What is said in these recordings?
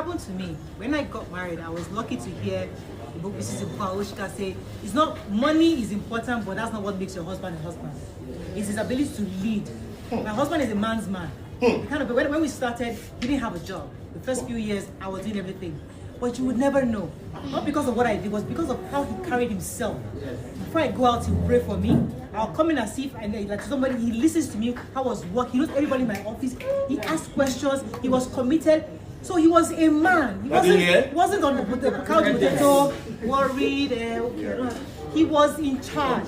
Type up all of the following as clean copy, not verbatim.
happened to me. When I got married, I was lucky to hear Mrs. Ibuka say, it's not money is important, but that's not what makes your husband a husband. It's his ability to lead. My husband is a man's man. When we started, he didn't have a job. The first few years, I was doing everything. But you would never know. Not because of what I did, it was because of how he carried himself. Before I go out, he'll pray for me. I'll come in as if, and like somebody, he listens to me, how I was working. He knows everybody in my office. He asked questions. He was committed. So he was a man. He wasn't on the couch with the door, worried. He was in charge.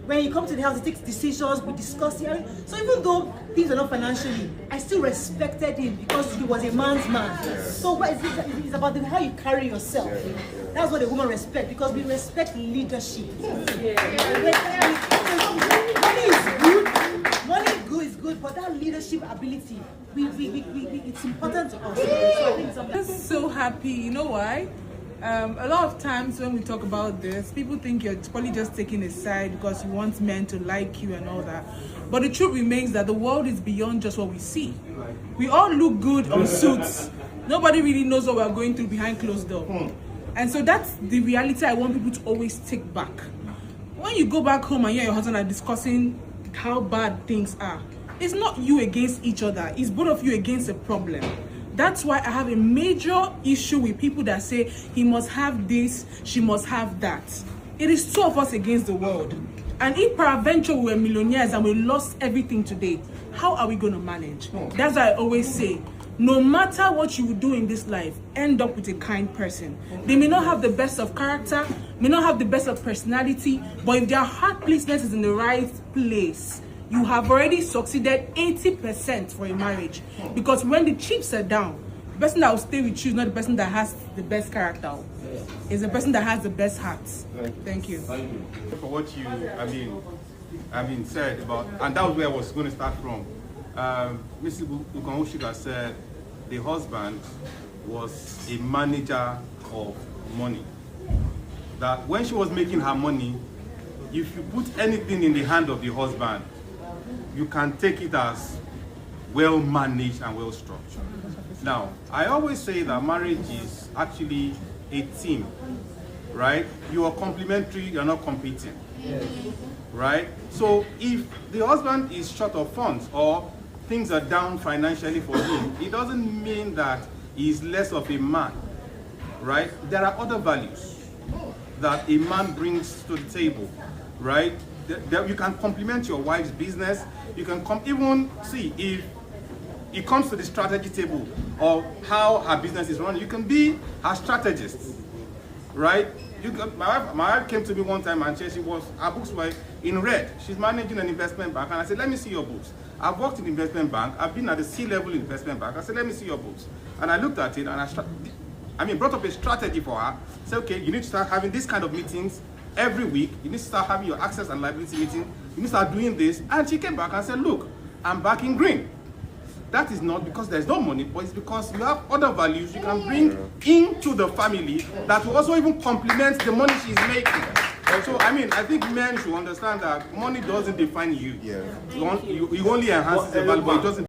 When he comes to the house, he takes decisions, we discuss it. So even though things are not financially, I still respected him because he was a man's man. So it's about how you carry yourself. That's what a woman respects, because we respect leadership. Money is good, but that leadership ability, it's important to us. So I think I'm so happy. You know why? A lot of times when we talk about this, people think you're probably just taking a side because you want men to like you and all that. But the truth remains that the world is beyond just what we see. We all look good on suits. Nobody really knows what we're going through behind closed doors. And so that's the reality I want people to always take back. When you go back home and you and your husband are discussing how bad things are, it's not you against each other. It's both of you against a problem. That's why I have a major issue with people that say he must have this, she must have that. It is two of us against the world. And if peradventure we were millionaires and we lost everything today, how are we going to manage? That's why I always say, no matter what you do in this life, end up with a kind person. They may not have the best of character, may not have the best of personality, but if their heart placeness is in the right place, you have already succeeded 80% for a marriage. Because when the chips are down, the person that will stay with you is not the person that has the best character. It's the person that has the best heart. Thank you. Thank you for what you said about, and that was where I was going to start from. Mrs. Ukanwuchika said the husband was a manager of money. That when she was making her money, if you put anything in the hand of the husband, you can take it as well managed and well structured. Now, I always say that marriage is actually a team, right? You are complementary, you're not competing, right? So if the husband is short of funds or things are down financially for him, it doesn't mean that he's less of a man, right? There are other values that a man brings to the table, right? You can complement your wife's business. You can even see if it comes to the strategy table of how her business is run. You can be her strategist, right? My wife came to me one time and said her books were in red. She's managing an investment bank, and I said, "Let me see your books." I've worked in the investment bank. I've been at the C-level investment bank. I said, "Let me see your books," and I looked at it and brought up a strategy for her. Said, "Okay, you need to start having this kind of meetings every week. You need to start having your access and liability meeting. You need to start doing this." And she came back and said, "Look, I'm back in green." That is not because there's no money, but it's because you have other values you can bring into the family that will also even complement the money she's making. So, I think men should understand that money doesn't define you. You only enhance the value, but it doesn't